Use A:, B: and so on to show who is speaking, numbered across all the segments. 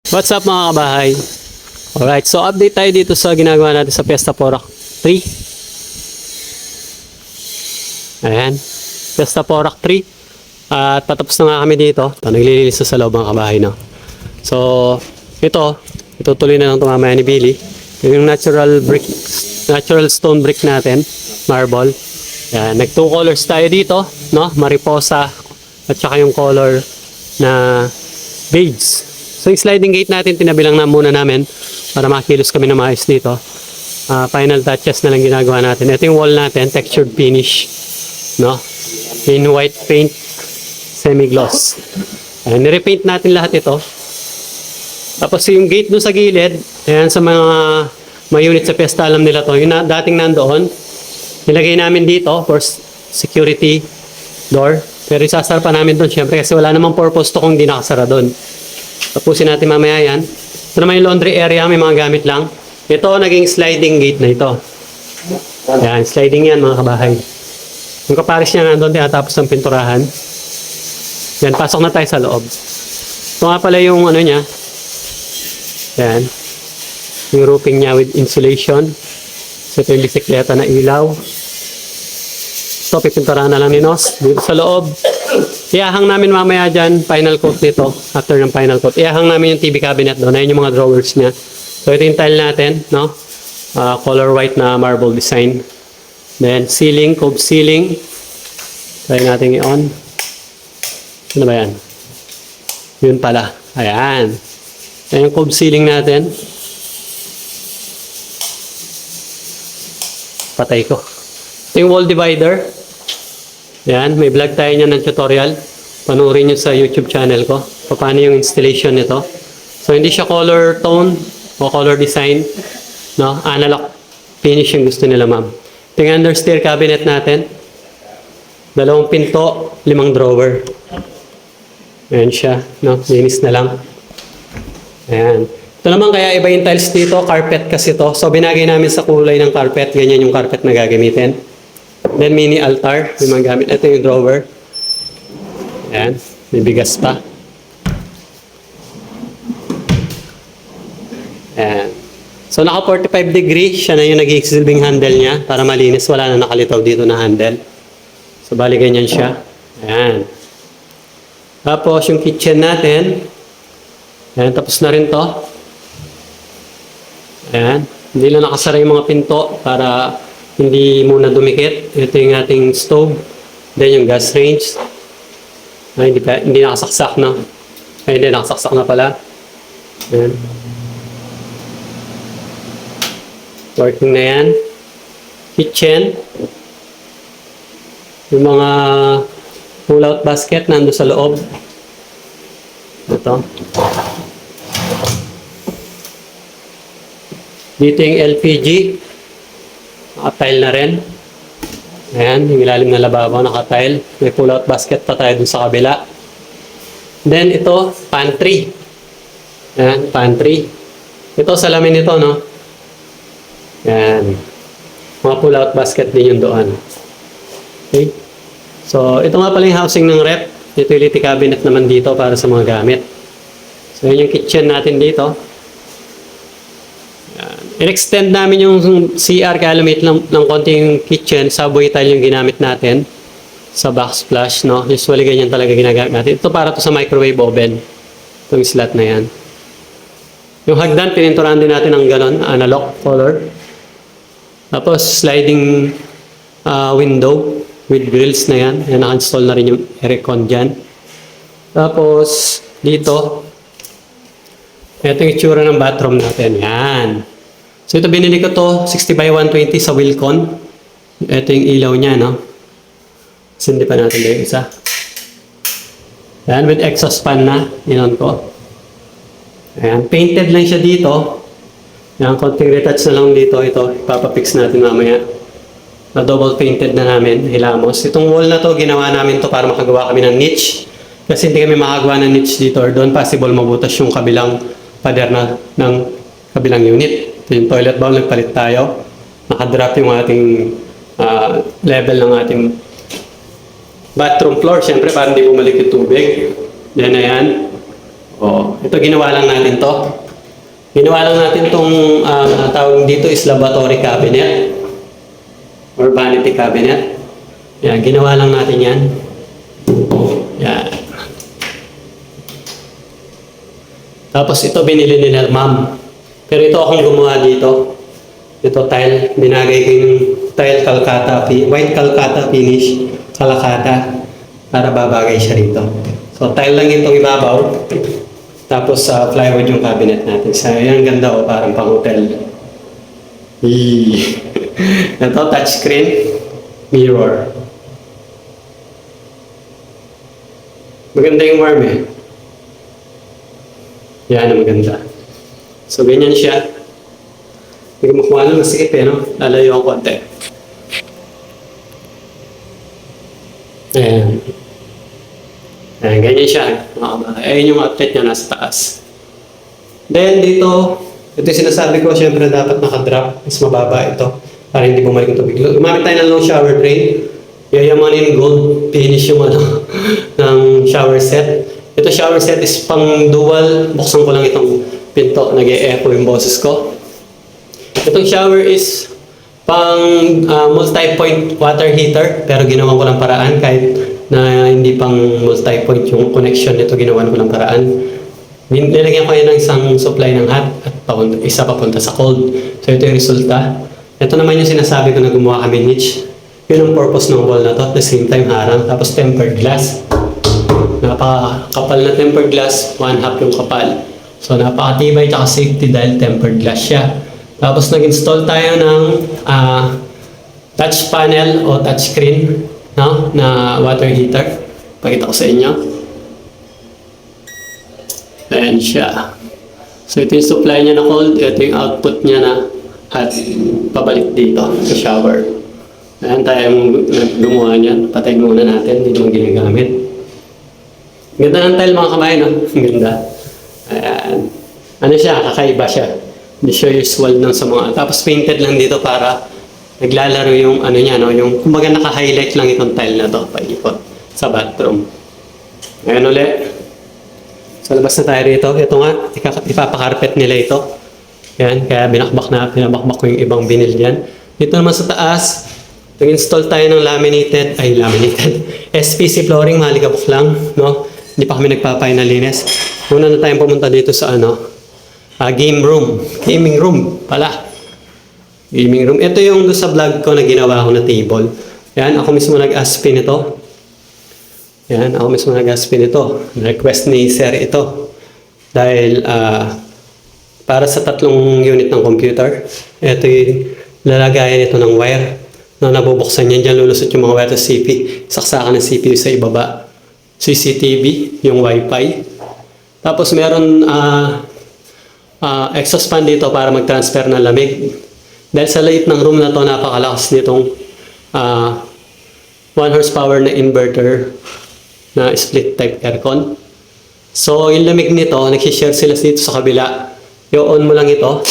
A: What's up mga kabahay? Alright, so update tayo dito sa ginagawa natin sa Fiesta Porac 3. Ayan, Fiesta Porac 3. At patapos na nga kami dito. Ito, naglilinis na sa loob mga kabahay, no? So, itutuloy na lang ito mamaya ni Billy. Yung natural stone brick natin, marble. Ayan, nag 2 colors tayo dito, no? Mariposa at saka yung color na beige. So yung sliding gate natin, tinabilang na muna namin para makilos kami na maayos dito. Final touches na lang ginagawa natin. Ito yung wall natin, textured finish, no? In white paint, semi-gloss. Nirepaint natin lahat ito. Tapos yung gate doon sa gilid, ayan sa mga unit sa Fiesta, alam nila to. Yung dating nandoon, nilagay namin dito for security door. Pero isasara pa namin doon syempre kasi wala namang purpose to kung di nakasara doon. Tapusin natin mamaya yan. Ito naman yung laundry area, may mga gamit lang. Ito, naging sliding gate na ito. Ayan, sliding yan mga kabahay. Yung kaparis niya nandun, tinatapos ng pinturahan. Yan, pasok na tayo sa loob. Ito nga pala yung ano niya. Ayan. Yung roofing niya with insulation. So ito yung bisikleta na ilaw. Ito, pipinturahan na lang ni Nos. Dito sa loob. Iahang namin mamaya dyan, final coat nito. After ng final coat, iahang namin yung TV cabinet doon. Ayun yung mga drawers niya. So ito yung tile natin, no? Color white na marble design. Then ceiling, cove ceiling. Try natin i-on. Ano ba yan? Yun pala. Ayan. Ayan yung cove ceiling natin. Patay ko. Ito yung wall divider. Yan, may vlog tayo niyan ng tutorial. Panoorin nyo sa YouTube channel ko. Paano yung installation nito. So, hindi siya color tone o color design. No? Analog finish yung gusto nila, ma'am. Ito yung understair cabinet natin. 2 pinto, 5 drawer. Ayan siya. No? Linis na lang. Ayan. Ito naman kaya iba yung tiles dito. Carpet kasi to. So, binagay namin sa kulay ng carpet. Ganyan yung carpet na gagamitin. Then mini altar, may mga gamit. Ito yung drawer. Ayan, may bigas pa. Ayan. So naka 45 degree, siya na yung nag-silbing handle niya para malinis. Wala na nakalitaw dito na handle. So bali ganyan siya. Ayan. Tapos yung kitchen natin. Ayan, tapos na rin to. Ayan. Hindi lang nakasara yung mga pinto para hindi muna dumikit. Ito yung ating stove. Then yung gas range. Ay, hindi nakasaksak na. Ay, hindi nakasaksak na pala. Ayan. Working na yan. Kitchen. Yung mga pull-out basket nando sa loob. Ito. Dito yung LPG. Naka-tile na rin. Ayan, yung ilalim na lababo, naka-tile. May pull-out basket pa tayo dun sa kabila. Then, ito, pantry. Ayan, pantry. Ito, salamin ito, no? Ayan. Mga pull-out basket din yung doon. Okay? So, ito nga pala yung housing ng rep. Utility cabinet naman dito para sa mga gamit. So, yun yung kitchen natin dito. In-extend namin yung CR kaya lumit lang ng konti yung kitchen. Subway tile yung ginamit natin sa backsplash, no? Usually ganyan talaga ginagamit natin. Ito para to sa microwave oven. Itong slot na yan. Yung hagdan, pininturahan din natin ng ganon, analog color. Tapos sliding window with grills na yan. Yan, naka-install na rin yung aircon dyan. Tapos dito, ito yung itsura ng bathroom natin. Yan. So ito binili ko to 60 by 120 sa Wilcon. Ito yung ilaw niya, no? Sindi pa natin yung isa. Ayan, with exhaust fan na. Inon ko. Ayan, painted lang siya dito. Ayan, konting retouch na lang dito. Ito, ipapapix natin mamaya. Na double painted na namin, hilamos. Itong wall na to, ginawa namin to para makagawa kami ng niche. Kasi hindi kami makagawa ng niche dito or doon possible mabutas yung kabilang pader na ng kabilang unit. Yung toilet bowl, nagpalit tayo. Nakadrop yung ating level ng ating bathroom floor. Siyempre, para hindi bumalik yung tubig. Then, ayan. Oo. Ito, ginawa lang natin to. Ginawa lang natin tong tawag dito is lavatory cabinet or vanity cabinet. Yan, ginawa lang natin yan. Yan. Tapos ito binili nila ma'am. Pero ito akong gumawa dito. Ito tile, binagay ko yung tile Calcutta, white Calcutta finish, Calcutta, para babagay siya rito. So tile lang itong ibabaw. Tapos plywood yung cabinet natin. So yan, ganda o, parang pang hotel. Ito, touchscreen, mirror. Maganda yung warm eh. Yan ang maganda. So ganyan siya. Hindi ko makuha lang, masikip eh, no? Lalayo ang konti. Ayan. Ayan, ganyan siya. Ayan yung outlet niya nasa taas. Then dito, ito yung sinasabi ko, syempre dapat nakadrop. Mas mababa ito para hindi bumalik yung tubig. Gumamit tayo ng long shower drain. Yayamanin gold finish yung ng shower set. Ito shower set is pang dual. Buksan ko lang itong pinto. Nag-e-echo yung boses ko. Itong shower is pang multi-point water heater. Pero ginawa ko lang paraan kahit na hindi pang multi-point yung connection nito, ginawa ko ng paraan. Nilagyan ko yan ng isang supply ng hot at isa papunta sa cold. So ito yung resulta. Ito naman yung sinasabi ko na gumawa kami niche. Yun ang purpose ng wall na to. At the same time harang. Tapos tempered glass. Napakakapal na tempered glass. 1/2 yung kapal. So napakatibay at safety dahil tempered glass siya. Tapos nag-install tayo ng touch panel o touch screen, no? Na water heater. Pakita ko sa inyo. Ayan siya. So ito yung supply niya na cold. Ito yung output niya na hot. Pabalik dito sa shower. Ayan tayong gumawa niyan. Patay muna natin. Hindi naman ginagamit. Ganda ng tile mga kamay, no? Ganda. Ayan. Ano siya? Kakaiba siya. Hindi siya usual nang sa mga... Tapos painted lang dito para naglalaro yung ano niya, no? Yung kumbaga naka-highlight lang itong tile na to paikot sa bathroom. Ngayon ulit. So labas na tayo rito. Ito nga, ipapakarpet nila ito. Yan, kaya binakbak ko yung ibang binil dyan. Dito naman sa taas, nag-install tayo ng laminated SPC flooring, malikabok lang, no? Hindi pa kami nagpa-finalinis. Muna na tayong pumunta dito sa gaming room pala. Gaming room. Ito yung doon sa vlog ko na ginawa ko na table. Yan, ako mismo nag-aspin ito. Yan, ako mismo nag-aspin ito. Request ni Sir ito. Dahil para sa 3 unit ng computer, ito yung lalagayan ito ng wire. Na nabubuksan yan, dyan lulusot yung mga wire sa CPU. Saksakan ng CPU sa ibaba. CCTV, yung Wi-Fi. Tapos meron exhaust fan dito para mag-transfer ng lamig. Dahil sa liit ng room na to, napakalakas nitong 1 horsepower na inverter na split type aircon. So yung lamig nito, nagsishare sila dito sa kabila. I-on mo lang ito.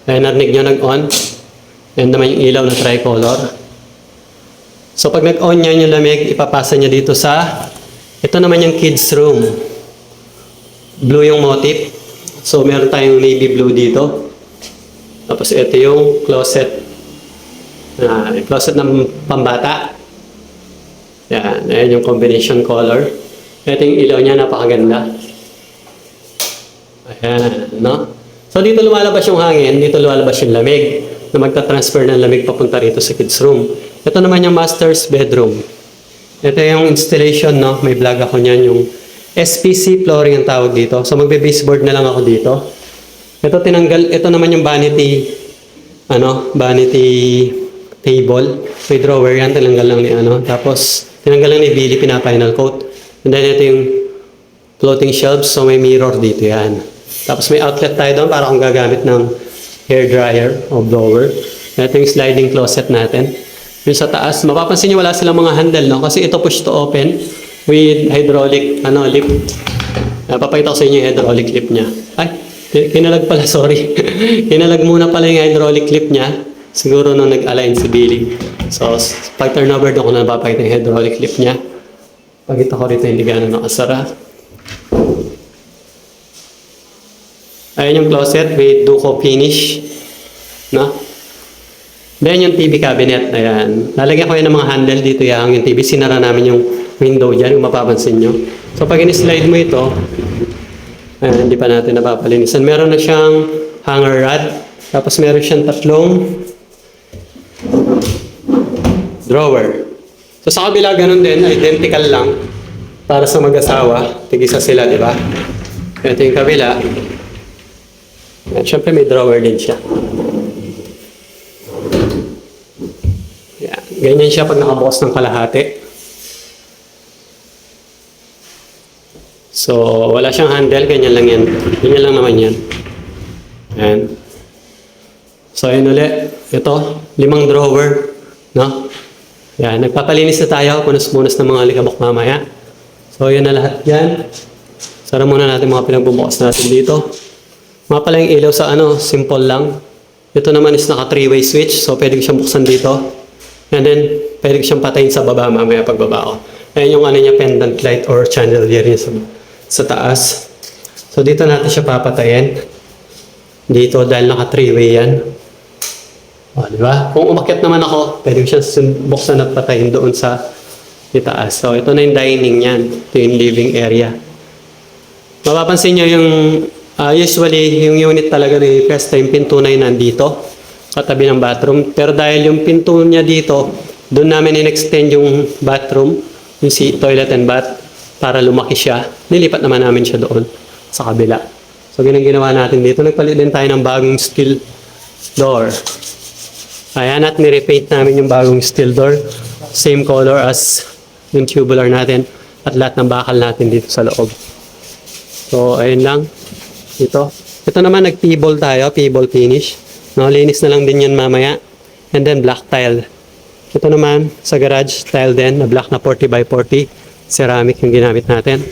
A: Ayan, narinig nyo nag-on. Ayan naman yung ilaw na tricolor. So pag nag-on niya yung lamig, ipapasa niya dito sa, ito naman yung kids room. Blue yung motif. So meron tayong navy blue dito. Tapos ito yung closet. Closet ng pambata. Yan, ayan yung combination color. Ito yung ilaw niya, napakaganda. Ayan, no? So dito lumalabas yung hangin, dito lumalabas yung lamig na magta-transfer ng lamig papunta rito sa kids room. Ito naman yung master's bedroom. Ito yung installation, no? May vlog ako niyan, yung SPC flooring ang tawag dito. So magbe-baseboard na lang ako dito. Ito tinanggal, ito naman yung vanity table. May drawer yan, tinanggal lang ni Tapos tinanggal lang ni Billy, pina-final coat. And then ito yung floating shelves, so may mirror dito yan. Tapos may outlet tayo doon para kung gagamit ng hair dryer o blower. Ito yung sliding closet natin. Yung sa taas, mapapansin nyo wala silang mga handle, no? Kasi ito push to open with hydraulic lip. Papakita ko sa inyo yung hydraulic lip niya. Ay, kinalag pala, sorry. Kinalag muna pala yung hydraulic lip niya. Siguro nung nag-align si Billy. So, pag turnover doon ko na papakita yung hydraulic lip niya. Pagkita ko rito, hindi gano'n nakasara. Ayan yung closet with Duco finish. No? Then yung TV cabinet. Ayan. Lalagyan ko yan ng mga handle dito yung TV. Sinara namin yung window dyan kung mapapansin nyo. So pag in-slide mo ito, ayan, hindi pa natin napapalinisan. Meron na siyang hanger rod. Tapos meron siyang tatlong drawer. So sa kabila ganun din, identical lang. Para sa mag-asawa, tig-isa sila, di ba? Ito yung kabila. At syempre may drawer din siya. Yan. Ganyan siya pag nakabukas ng kalahati. So, wala siyang handle, ganyan lang yan. Ganyan lang naman yan. Ayan. So, ayun ulit. Ito, 5 drawer. No? Yan. Nagpapalinis na tayo. Punas-punas ng mga alikabok mamaya. So, yun na lahat yan. Sara muna natin mga pinagbubukas natin dito. Mga pala yung ilaw sa simple lang. Ito naman is naka 3-way switch. So, pwede ko siyang buksan dito. And then, pwede ko siyang patayin sa baba mamaya pagbaba ko. Ayan yung niya, pendant light or chandelier niya sa taas. So, dito natin siya papatayin. Dito, dahil naka 3-way yan. O, di ba? Kung umakyat naman ako, pwede ko siyang buksan at patayin doon sa itaas. So, ito na yung dining niyan. Ito yung living area. Mapapansin nyo yung usually yung unit talaga ni Cresta, yung pinto na yun nandito katabi ng bathroom, pero dahil yung pinto niya dito, doon namin in-extend yung bathroom, yung toilet and bath, para lumaki siya. Nilipat naman namin siya doon sa kabila. So ginawa natin dito, nagpalit din tayo ng bagong steel door. Ayan, at nirepaint namin yung bagong steel door, same color as yung tubular natin at lahat ng bakal natin dito sa loob. So ayun lang. Ito naman nag-P-ball tayo, P-ball finish. No, linis na lang din yan mamaya. And then black tile. Ito naman sa garage, tile din, na black na 40x40. Ceramic yung ginamit natin.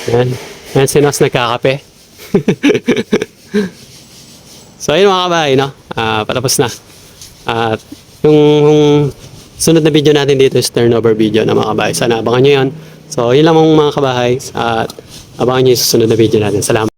A: Ayan. Ayan si Nos nagkakape. So ayun mga kabahay, no? Patapos na. At yung sunod na video natin dito is turnover video na mga kabahay. Sana abangan nyo yun. So yun lang mga kabahay. At abangan nyo yung susunod na video natin. Salamat.